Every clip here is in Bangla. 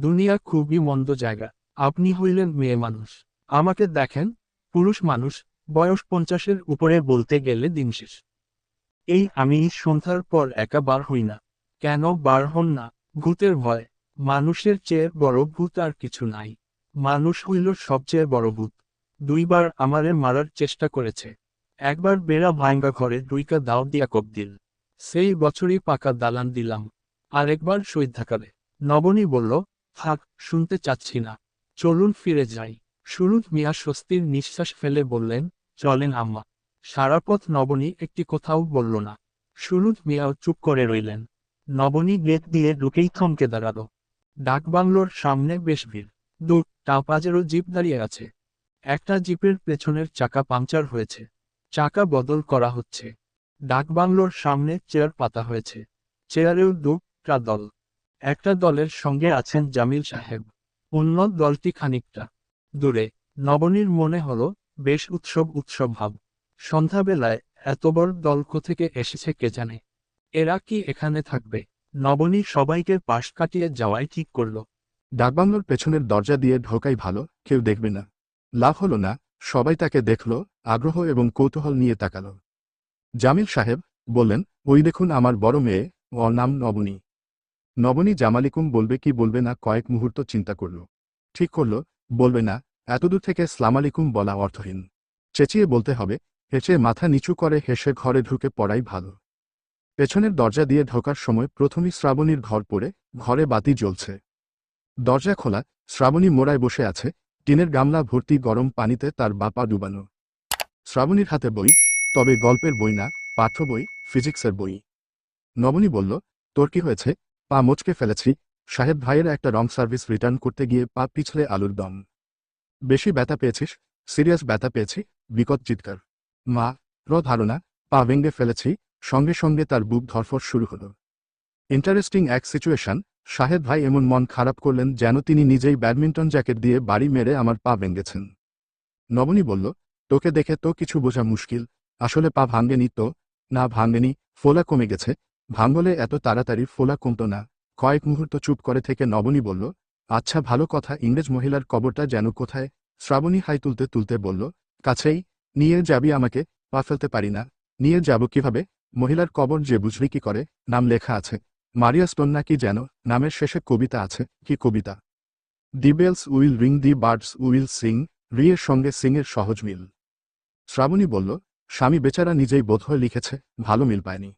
দুনিয়া খুবই মন্দ জায়গা। আপনি হইলেন মেয়ে মানুষ। আমাকে দেখেন, পুরুষ মানুষ, বয়স 50-এর উপরে বলতে গেলে দিন শেষ। আমি সন্ধ্যার পর একা বার হই না। কেন বার হন না? ভূতের ভয়। মানুষের চেয়ে বড় ভূত আর কিছু নাই। মানুষ হইল সবচেয়ে বড় ভূত। 2বার আমারে মারার চেষ্টা করেছে। একবার বেড়া ভাঙ্গা ঘরে ডুইকা দাও দিয়া কোপ দিল। সেই বছরই পাকা দালান দিলাম। আরেকবার সৈধ্যাকালে। নবনী বলল, থাক, শুনতে চাচ্ছি না। চলুন ফিরে যাই। সুরুৎ মিয়া স্বস্তির নিঃশ্বাস ফেলে বললেন, চলেন আম্মা। সারা পথ নবনী একটি কথাও বলল না। সুরুৎ মিয়াও চুপ করে রইলেন। নবনী গেট দিয়ে ঢুকেই থমকে দাঁড়াল। ডাকবাংলোর সামনে বেশ ভিড়। 2টা পাজেরও জিপ দাঁড়িয়ে আছে। একটা জিপের পেছনের চাকা পাংচার হয়েছে। চাকা বদল করা হচ্ছে। ডাকবাংলোর সামনে চেয়ার পাতা হয়েছে। চেয়ারেও 2টা দল। একটা দলের সঙ্গে আছেন জামিল সাহেব। অন্য দলটি খানিকটা দূরে। নবনীর মনে হলো, বেশ উৎসব উৎসব ভাব। সন্ধ্যাবেলায় এত বড় দল কোত্থেকে এসেছে কে জানে। এরা কি এখানে থাকবে? নবনী সবাইকে পাশ কাটিয়ে যাওয়াই ঠিক করল। ডাকবাংলোর পেছনের দরজা দিয়ে ঢোকাই ভালো, কেউ দেখবে না। লাভ হলো না, সবাই তাকে দেখল, আগ্রহ এবং কৌতূহল নিয়ে তাকাল। জামিল সাহেব বললেন, ওই দেখুন আমার বড় মেয়ে, ওর নাম নবনী। নবনী জামালিকুম বলবে কি বলবে না কয়েক মুহূর্ত চিন্তা করল। ঠিক করল, বলবে না। এতদূর থেকে সালামালিকুম বলা অর্থহীন। চেঁচিয়ে বলতে হবে, হেসে মাথা নিচু করে হেসে ঘরে ঢুকে পড়াই ভালো। পেছনের দরজা দিয়ে ঢোকার সময় প্রথমেই শ্রাবণীর ঘর পড়ে, ঘরে বাতি জ্বলছে। দরজা খোলা, শ্রাবণী মোড়ায় বসে আছে, টিনের গামলা ভর্তি গরম পানিতে তার বাপা ডুবানো। শ্রাবণীর হাতে বই, তবে গল্পের বই না, পাঠ্য বই, ফিজিক্সের বই। নবনী বলল, তোর কি হয়েছে? পা মোচকে ফেলেছি, সাহেব ভাইয়ের একটা রং সার্ভিস রিটার্ন করতে গিয়ে পা পিছলে আলুর দম। বেশি ব্যথা পেয়েছিস? সিরিয়াস ব্যথা পেয়েছি, বিকট চিৎকার। মা, ধারণা, পা ভেঙে ফেলেছি। সঙ্গে সঙ্গে তার বুক ধরফর শুরু হলো। ইন্টারেস্টিং এক সিচুয়েশন। শাহেদ ভাই এমন মন খারাপ করলেন যেন তিনি নিজেই ব্যাডমিন্টন জ্যাকেট দিয়ে বাড়ি মেরে আমার পা ভেঙেছেন। নবনী বলল, তোকে দেখে তো কিছু বোঝা মুশকিল। আসলে পা ভাঙেনি তো? না ভাঙেনি, ফোলা কমে গেছে। ভাঙলে এত তাড়াতাড়ি ফোলা কমতো না। কয়েক মুহূর্ত চুপ করে থেকে নবনী বলল, আচ্ছা ভালো কথা, ইংরেজ মহিলার কবরটা যেন কোথায়? শ্রাবণী হাই তুলতে তুলতে বলল, কাছেই। নিয়ে যাবি আমাকে? পা ফেলতে পারি না। নিয়ে যাব কিভাবে? মহিলার কবর যে বুঝলি কি করে? নাম লেখা আছে। মারিয়া স্টোন না কি যেন, নামের শেষে কবিতা আছে। কি কবিতা? The bells will ring, the birds will sing. রিয়ের সঙ্গে সিংয়ের সহজ মিল। শ্রাবণী বলল, স্বামী বেচারা নিজেই বোধহয় লিখেছে, ভালো মিল পায়নি।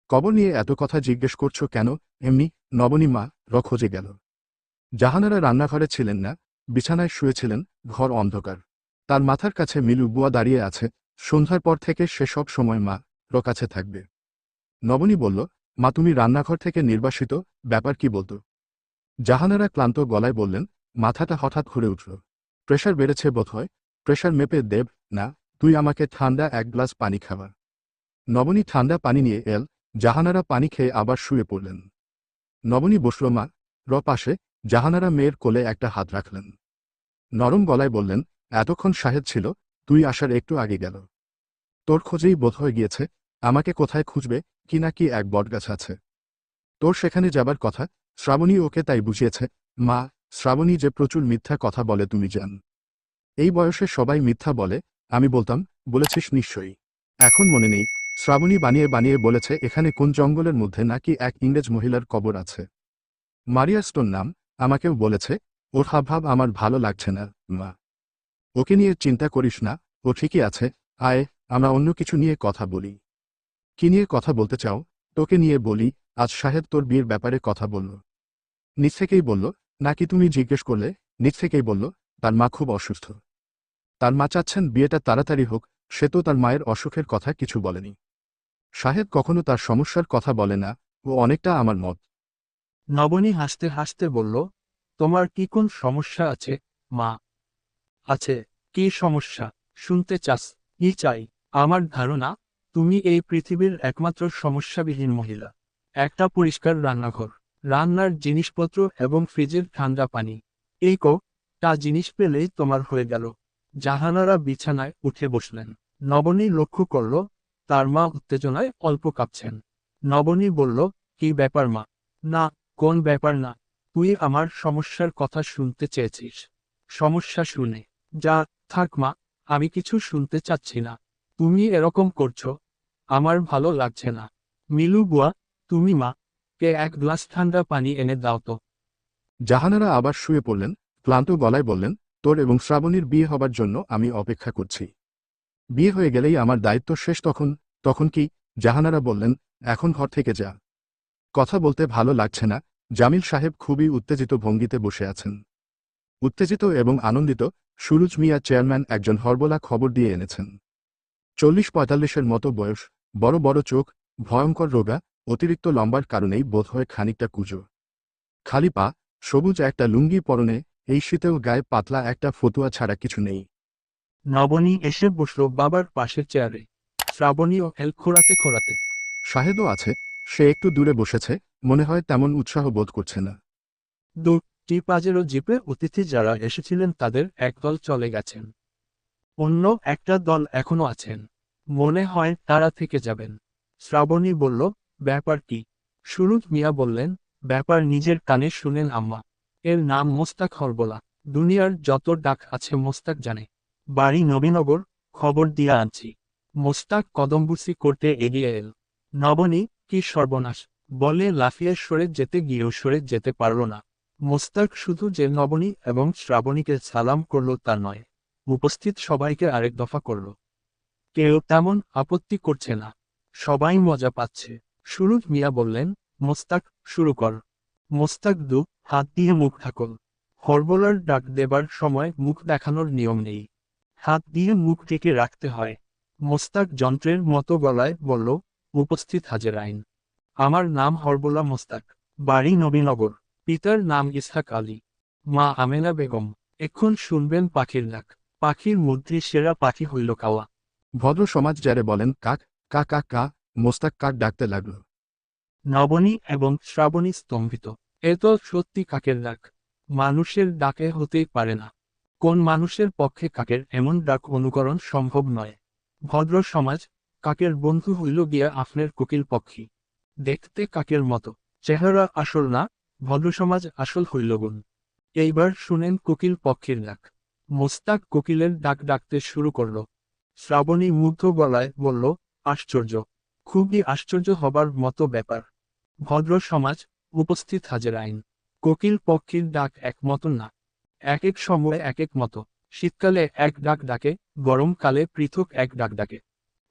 কবর নিয়ে এত কথা জিজ্ঞেস করছো কেন? এমনি। নবনী মা খোঁজে গেল। জাহানারা রান্নাঘরে ছিলেন না, বিছানায় শুয়েছিলেন। ঘর অন্ধকার। তার মাথার কাছে মিলু বুয়া দাঁড়িয়ে আছে। সন্ধ্যার পর থেকে সে সব সময় মা কাছে থাকবে। নবনী বলল, মা তুমি রান্নাঘর থেকে নির্বাসিত, ব্যাপার কি বলতো? জাহানারা ক্লান্ত গলায় বললেন, মাথাটা হঠাৎ ঘুরে উঠল। প্রেশার বেড়েছে বোধহয়। প্রেশার মেপে দেব না, তুই আমাকে ঠান্ডা এক গ্লাস পানি খাওয়া। নবনী ঠান্ডা পানি নিয়ে এল। জাহানারা পানি খেয়ে আবার শুয়ে পড়লেন। নবনী বসল মা পাশে। জাহানারা মেয়ের কোলে একটা হাত রাখলেন। নরম গলায় বললেন, এতক্ষণ শাহেদ ছিল, তুই আসার একটু আগে গেল। তোর খোঁজেই বোধহয় গিয়েছে। আমাকে কোথায় খুঁজবে? কি না কি এক বটগাছ আছে, তোর সেখানে যাবার কথা। শ্রাবণী ওকে তাই বুঝিয়েছে। মা, শ্রাবণী যে প্রচুর মিথ্যা কথা বলে তুমি জান। এই বয়সে সবাই মিথ্যা বলে। আমি বলতাম, বলেছিস নিশ্চয়ই। এখন মনে নেই। শ্রাবণী বানিয়ে বানিয়ে বলেছে এখানে কোন জঙ্গলের মধ্যে নাকি এক ইংরেজ মহিলার কবর আছে। মারিয়া স্টোন নাম। আমাকেও বলেছে। ওর হাবভাব আমার ভালো লাগছে না মা। ওকে নিয়ে চিন্তা করিস না, ও ঠিকই আছে। আয়, আমরা অন্য কিছু নিয়ে কথা বলি। কি নিয়ে কথা বলতে চাও? তোকে নিয়ে বলি। আজ শাহেদ তোর বিয়ের ব্যাপারে কথা বলল। নিজ থেকেই বলল, নাকি তুমি জিজ্ঞেস করলে? নিজ থেকেই বলল, তার মা খুব অসুস্থ। তার মা চাচ্ছেন বিয়েটা তাড়াতাড়ি হোক। সে তো তার মায়ের অসুখের কথা কিছু বলেনি। শাহেদ কখনো তার সমস্যার কথা বলে না। ও অনেকটা আমার মত। নবনী হাসতে হাসতে বলল, তোমার কি কোন সমস্যা আছে, মা? আছে। কি সমস্যা? শুনতে চাস? কি চাই? আমার ধারণা, তুমি এই পৃথিবীর একমাত্র সমস্যাবিহীন মহিলা। একটা পরিষ্কার রান্নাঘর, রান্নার জিনিসপত্র এবং ফ্রিজের ঠান্ডা পানি। টা জিনিস পেলেই তোমার হয়ে গেল। জাহানারা বিছানায় উঠে বসলেন। নবনী লক্ষ্য করল, তার মা উত্তেজনায় অল্প কাঁপছেন। নবনী বলল, কি ব্যাপার মা? না, কোন ব্যাপার না। তুই আমার সমস্যার কথা শুনতে চেয়েছিস। সমস্যা শুনে যা, থাক মা, আমি কিছু শুনতে চাচ্ছি না। তুমি এরকম করছো, আমার ভালো লাগছে না। মিলু বুয়া, তুমি মা কে এক গ্লাস ঠান্ডা পানি এনে দাও তো। জাহানারা আবার শুয়ে পড়লেন, ক্লান্ত গলায় বললেন, তোর এবং শ্রাবণীর বিয়ে হবার জন্য আমি অপেক্ষা করছি। বিয়ে হয়ে গেলেই আমার দায়িত্ব শেষ। তখন তখন কি? জাহানারা বললেন, এখন ঘর থেকে যা। কথা বলতে ভালো লাগছে না। জামিল সাহেব খুবই উত্তেজিত ভঙ্গিতে বসে আছেন। উত্তেজিত এবং আনন্দিত। সুরুজ মিয়া চেয়ারম্যান একজন হরবলা খবর দিয়ে এনেছেন। 40-45-এর মতো বয়স, বড় বড় চোখ, ভয়ঙ্কর রোগা, অতিরিক্ত লম্বার কারণেই বোধহয় খানিকটা কুঁজো। খালি পা, সবুজ একটা লুঙ্গি পরনে, এই শীতেও গায়ে পাতলা একটা ফতুয়া ছাড়া কিছু নেই। নবনী এসে বসল বাবার পাশের চেয়ারে। শ্রাবণীও হেল খোঁড়াতে খোঁড়াতে। শাহেদও আছে, সে একটু দূরে বসেছে, মনে হয় তেমন উৎসাহ বোধ করছে না। 2টি পাজেরো জিপে অতিথি যারা এসেছিলেন তাদের একদল চলে গেছেন। অন্য একটা দল এখনো আছেন। মনে হয় তারা থেকে যাবেন। শ্রাবণী বলল, ব্যাপার কি? সুরুজ মিয়া বললেন, ব্যাপার নিজের কানে শুনেন আম্মা। এর নাম মোস্তাক হরবলা। দুনিয়ার যত ডাক আছে মোস্তাক জানে। বাড়ি নবীনগর, খবর দিয়া আনছি। মোস্তাক কদমবুসি করতে এগিয়ে এল। নবনী, কি সর্বনাশ! বলে লাফিয়ে সরে যেতে গিয়েও সরে যেতে পারল না। মোস্তাক শুধু যে নবনী এবং শ্রাবণীকে সালাম করল তা নয়, উপস্থিত সবাইকে আরেক দফা করল। কেউ তেমন আপত্তি করছে না, সবাই মজা পাচ্ছে। সুরুজ মিয়া বললেন, মোস্তাক, শুরু কর। মোস্তাক হাত দিয়ে মুখ ঢাকল। হরবলার ডাক দেবার সময় মুখ দেখানোর নিয়ম নেই, হাত দিয়ে মুখ ঢেকে রাখতে হয়। মোস্তাক যন্ত্রের মতো গলায় বলল, উপস্থিত হাজের আইন। আমার নাম হরবলা মোস্তাক, বাড়ি নবীনগর, পিতার নাম ইসহাক আলী, মা আমেনা বেগম। এখন শুনবেন পাখির ডাক। পাখির মধ্যে সেরা পাখি হইল কাওয়া। ভদ্র সমাজ যারে বলেন কাক, কা কা কা। মোস্তাক কাক ডাকতে লাগল। নবনী এবং শ্রাবণী স্তম্ভিত। এ তো সত্যি কাকের ডাক। মানুষের ডাকে হতেই পারে না। কোন মানুষের পক্ষে কাকের এমন ডাক অনুকরণ সম্ভব নয়? ভদ্র সমাজ, কাকের বন্ধু হইল গিয়া আফনের কোকিল পক্ষী। দেখতে কাকের মতো, চেহারা আসল না, ভদ্র সমাজ আসল হইল গুণ। এইবার শুনেন কোকিল পক্ষীর ডাক। মোস্তাক কোকিলের ডাক ডাকতে শুরু করল। শ্রাবণী মুগ্ধ গলায় বলল, আশ্চর্য, খুবই আশ্চর্য হবার মতো ব্যাপার। ভদ্র সমাজ, উপস্থিত হাজের আইন। কোকিল পক্ষীর ডাক এক মতন না, এক এক সময়ে এক এক মতো। শীতকালে এক ডাক ডাকে, গরমকালে পৃথক এক ডাক ডাকে।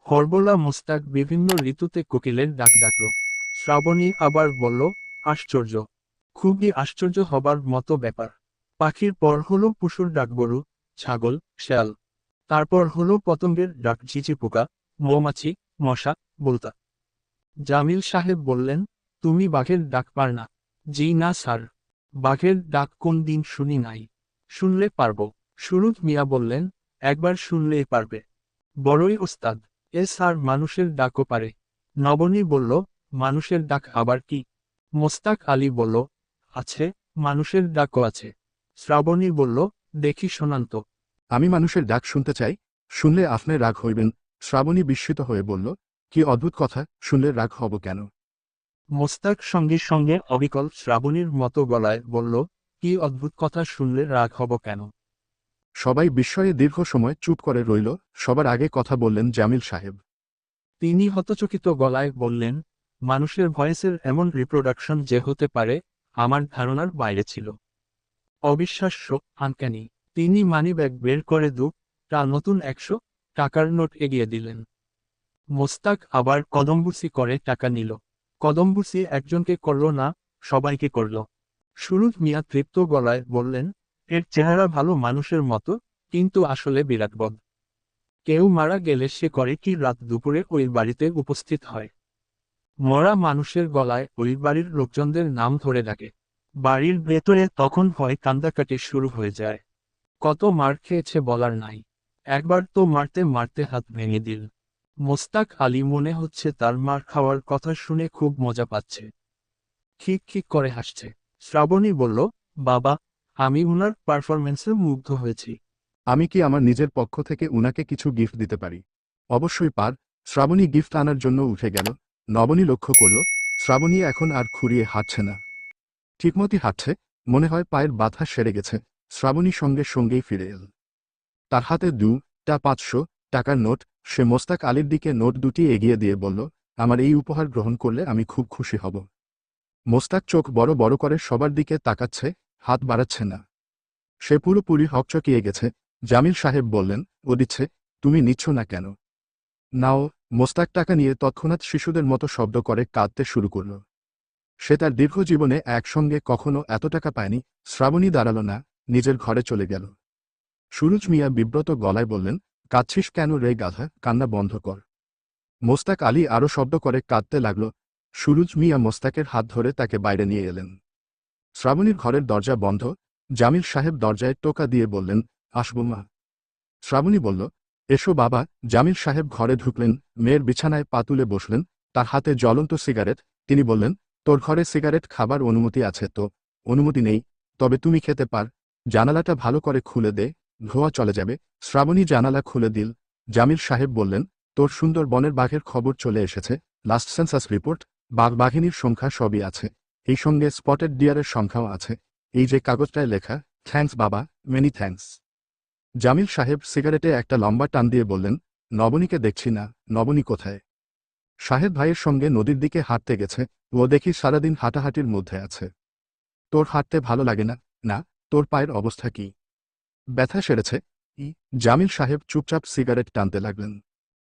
হরবলা মোস্তাক বিভিন্ন ঋতুতে কোকিলের ডাক ডাকল। শ্রাবণী আবার বলল, আশ্চর্য, খুবই আশ্চর্য হবার মতো ব্যাপার। পাখির পর হলো পশুর ডাক, গরু, ছাগল, শেয়াল। তারপর হলো পতঙ্গের ডাক, ঝিঝি পোকা, মৌমাছি, মশা, বোলতা। জামিল সাহেব বললেন, তুমি বাঘের ডাক পার না? জি না স্যার, বাঘের ডাক কোন দিন শুনি নাই। শুনলে পারব। সুরুজ মিয়া বললেন, একবার শুনলেই পারবে। বড়ই ওস্তাদ। এ স্যার মানুষের ডাকও পারে। নবনী বলল, মানুষের ডাক আবার কি? মোস্তাক আলী বলল, আছে, মানুষের ডাকও আছে। শ্রাবণী বলল, দেখি শোনান তো। আমি মানুষের ডাক শুনতে চাই। শুনলে আপনি রাগ হইবেন। শ্রাবণী বিস্মিত হয়ে বলল, কি অদ্ভুত কথা, শুনলে রাগ হব কেন? মোস্তাক সঙ্গে সঙ্গে অবিকল শ্রাবণীর মতো গলায় বলল, কি অদ্ভুত কথা, শুনলে রাগ হব কেন? সবাই বিস্ময়ে দীর্ঘ সময় চুপ করে রইল। সবার আগে কথা বললেন জামিল সাহেব। তিনি হতচকিত গলায় বললেন, মানুষের ভয়েসের এমন রিপ্রোডাকশন যে হতে পারে, আমার ধারণার বাইরে ছিল। অবিশ্বাস্য, আনক্যানি। তিনি মানিব্যাগ বের করে টা নতুন 100 টাকার নোট এগিয়ে দিলেন। মোস্তাক আবার কদমবুসি করে টাকা নিল। কদমবুসি একজনকে করল না, সবাইকে করল। সুরুজ মিয়া তৃপ্ত গলায় বললেন, এর চেহারা ভালো মানুষের মতো, কিন্তু আসলে বিরাটবদ। কেউ মারা গেলে সে করে কি রাত দুপুরে ওই বাড়িতে উপস্থিত হয়। মরা মানুষের গলায় ওই বাড়ির লোকজনদের নাম ধরে ডাকে। বাড়ির ভেতরে তখন ভয় কান্দাকাটি শুরু হয়ে যায়। কত মার খেয়েছে বলার নাই। একবার তো মারতে মারতে হাত ভেঙে দিল। মোস্তাক আলী মনে হচ্ছে তার মার খাওয়ার কথা শুনে খুব মজা পাচ্ছে। খিক খিক করে হাসছে। শ্রাবণী বলল, বাবা, আমি উনার পারফরমেন্সে মুগ্ধ হয়েছি। আমি কি আমার নিজের পক্ষ থেকে উনাকে কিছু গিফট দিতে পারি? অবশ্যই পার। শ্রাবণী গিফট আনার জন্য উঠে গেল। নবনী লক্ষ্য করল, শ্রাবণী এখন আর খুঁড়িয়ে হাঁটছে না, ঠিকমতই হাঁটছে। মনে হয় পায়ের বাধা সেরে গেছে। শ্রাবণী সঙ্গে সঙ্গেই ফিরে এল। তার হাতে 2টা 500 টাকার নোট। সে মোস্তাক আলীর দিকে নোট দুটি এগিয়ে দিয়ে বলল, আমার এই উপহার গ্রহণ করলে আমি খুব খুশি হব। মোস্তাক চোখ বড় বড় করে সবার দিকে তাকাচ্ছে, হাত বাড়াচ্ছে না। সে পুরোপুরি হকচকিয়ে গেছে। জামিল সাহেব বললেন, ও দিচ্ছে, তুমি নিচ্ছ না কেন? নাও। মোস্তাক টাকা নিয়ে তৎক্ষণাৎ শিশুদের মতো শব্দ করে কাঁদতে শুরু করল। সে তার দীর্ঘ জীবনে একসঙ্গে কখনো এত টাকা পায়নি। শ্রাবণী দাঁড়াল না, নিজের ঘরে চলে গেল। সুরুজ মিয়া বিব্রত গলায় বললেন, কাঁদছিস কেন রে গাধা, কান্না বন্ধ কর। মোস্তাক আলী আরও শব্দ করে কাঁদতে লাগল। সুরুজ মিয়া মোস্তাকের হাত ধরে তাকে বাইরে নিয়ে এলেন। শ্রাবণীর ঘরের দরজা বন্ধ। জামিল সাহেব দরজায় টোকা দিয়ে বললেন, আসবো মা? শ্রাবণী বলল, এসো বাবা। জামিল সাহেব ঘরে ঢুকলেন, মেয়ের বিছানায় পা তুলে বসলেন, তার হাতে জ্বলন্ত সিগারেট। তিনি বললেন, তোর ঘরে সিগারেট খাবার অনুমতি আছে তো? অনুমতি নেই। তবে তুমি খেতে পার। জানালাটা ভালো করে খুলে দে, ধোঁয়া চলে যাবে। শ্রাবণী জানালা খুলে দিল। জামিল সাহেব বললেন, তোর সুন্দরবনের বাঘের খবর চলে এসেছে। লাস্ট সেন্সাস রিপোর্ট, বাঘিনীর সংখ্যা সবই আছে। এই সঙ্গে স্পটেড ডিয়ারের সংখ্যাও আছে। এই যে কাগজটায় লেখা, থ্যাঙ্কস বাবা, মেনি থ্যাঙ্কস। জামিল সাহেব সিগারেটে একটা লম্বা টান দিয়ে বললেন, নবনীকে দেখছি না। নবনী কোথায়? সাহেব ভাইয়ের সঙ্গে নদীর দিকে হাঁটতে গেছে। ও দেখি সারাদিন হাঁটাহাঁটির মধ্যে আছে। তোর হাঁটতে ভালো লাগে না? না। তোর পায়ের অবস্থা কি? ব্যথা সেরেছে? জামিল সাহেব চুপচাপ সিগারেট টানতে লাগলেন।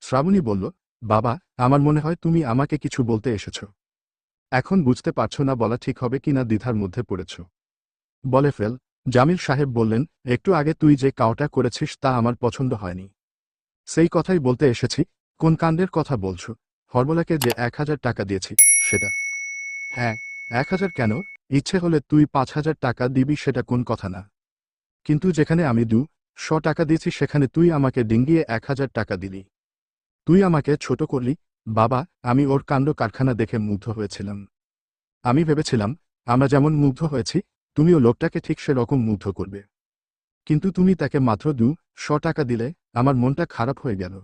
শ্রাবণী বলল, বাবা, আমার মনে হয় তুমি আমাকে কিছু বলতে এসেছ। এখন বুঝতে পারছো না বলা ঠিক হবে কিনা দ্বিধার মধ্যে পড়েছ। বলে ফেল। জামিল সাহেব বললেন, একটু আগে তুই যে কাওটা করেছিস তা আমার পছন্দ হয়নি। সেই কথাই বলতে এসেছি। কোন কাণ্ডের কথা বলছো? হরবলাকে যে 1000 টাকা দিয়েছি, সেটা? হ্যাঁ। 1000 কেন? ইচ্ছে হলে তুই 5000 টাকা দিবি, সেটা কোন কথা না। কিন্তু যেখানে আমি 200 টাকা দিয়েছি সেখানে তুই আমাকে ডিঙ্গিয়ে 1000 টাকা দিলি। তুই আমাকে ছোট করলি। বাবা, আমি ওর কাণ্ড কারখানা দেখে মুগ্ধ হয়েছিলাম। আমি ভেবেছিলাম, আমরা যেমন মুগ্ধ হয়েছি, তুমিও লোকটাকে ঠিক সেরকম মুগ্ধ করবে। কিন্তু তুমি তাকে মাত্র 200 টাকা দিলে, আমার মনটা খারাপ হয়ে গেল।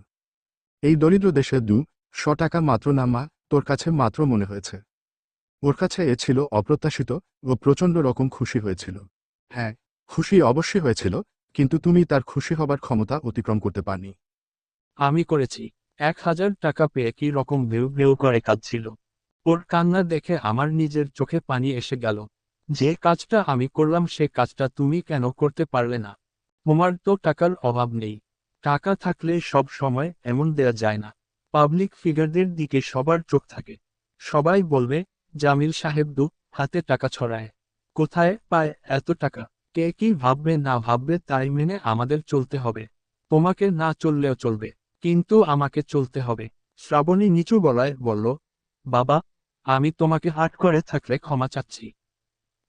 এই দরিদ্র দেশে 200 টাকা মাত্র না মা, তোর কাছে মাত্র মনে হয়েছে। ওর কাছে এ ছিল অপ্রত্যাশিত। ও প্রচণ্ড রকম খুশি হয়েছিল। হ্যাঁ, খুশি অবশ্যই হয়েছিল, কিন্তু তুমি তার খুশি হবার ক্ষমতা অতিক্রম করতে পারনি। আমি করেছি। 1000 টাকা পেয়ে কি রকম ভেউ ভেউ করে কাঁদছিল। ওর কান্না দেখে আমার নিজের চোখে পানি এসে গেল। যে কাজটা আমি করলাম সে কাজটা তুমি কেন করতে পারলে না? তোমার তো টাকার অভাব নেই। টাকা থাকলে সব সময় এমন দেয়া যায় না। পাবলিক ফিগারদের দিকে সবার চোখ থাকে। সবাই বলবে, জামিল সাহেব হাতে টাকা ছড়ায়। কোথায় পায় এত টাকা? কে কি ভাববে না ভাববে তাই মেনে আমাদের চলতে হবে। তোমাকে না চললেও চলবে, কিন্তু আমাকে চলতে হবে। শ্রাবণী নিচু গলায় বলল, বাবা, আমি তোমাকে হার্ট করে থাকলে ক্ষমা চাচ্ছি।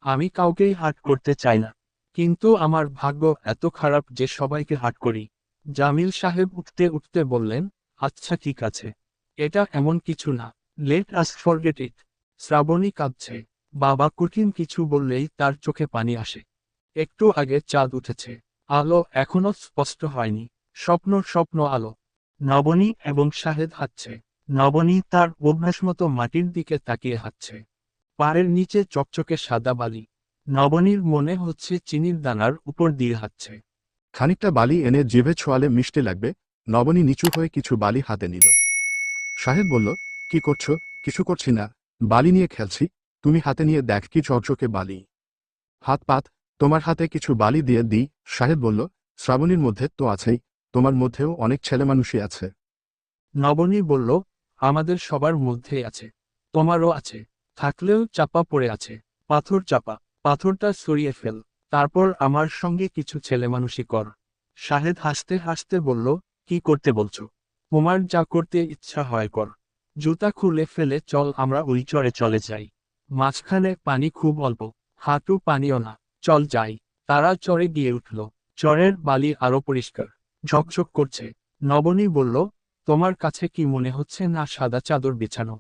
আমি কাউকেই হার্ট করতে চাই না। কিন্তু আমার ভাগ্য এত খারাপ যে সবাইকে হার্ট করি। জামিল সাহেব উঠতে উঠতে বললেন, আচ্ছা ঠিক আছে। এটা এমন কিছু না। Let us forget it. Shrabani কাঁদছে। বাবা কঠিন কিছু বললেই তার চোখে পানি আসে। একটু আগে চাঁদ উঠেছে। আলো এখনো স্পষ্ট হয়নি। স্বপ্ন স্বপ্ন আলো। নবনী এবং শাহেদ হাঁটছে। নবনী তার অভ্যাসমতো মাটির দিকে তাকিয়ে হাঁটছে। পায়ের নিচে চকচকে সাদা বালি। নবনীর মনে হচ্ছে চিনির দানার উপর দিয়ে হাঁটছে। খানিকটা বালি এনে জিভে ছোঁয়ালে মিষ্টি লাগবে। নবনী নিচু হয়ে কিছু বালি হাতে নিল। সাহেব বলল, কি করছো? কিছু করছি না, বালি নিয়ে খেলছি। তুমি হাতে নিয়ে দেখ কি চকচকে বালি। হাত পাত, তোমার হাতে কিছু বালি দিয়ে দিই। সাহেব বলল, শ্রাবণীর মধ্যে তো আছেই, তোমার মধ্যেও অনেক ছেলেমানুষই আছে। নবনী বলল, আমাদের সবার মধ্যেই আছে। তোমারও আছে। থাকলেও চাপা পড়ে আছে। পাথর চাপা। পাথরটা সরিয়ে ফেল। তারপর আমার সঙ্গে কিছু ছেলেমানুষি কর। শাহেদ হাসতে হাসতে বলল, কি করতে বলছো? তোমার যা করতে ইচ্ছা হয় কর। জুতা খুলে ফেলে চল আমরা ওই চরে চলে যাই। মাঝখানে পানি খুব অল্প, হাঁটু পানিও না। চল যাই। তারা চরে গিয়ে উঠল। চরের বালি আরো পরিষ্কার, ঝকঝক করছে। নবনী বলল, তোমার কাছে কি মনে হচ্ছে না সাদা চাদর বিছানো?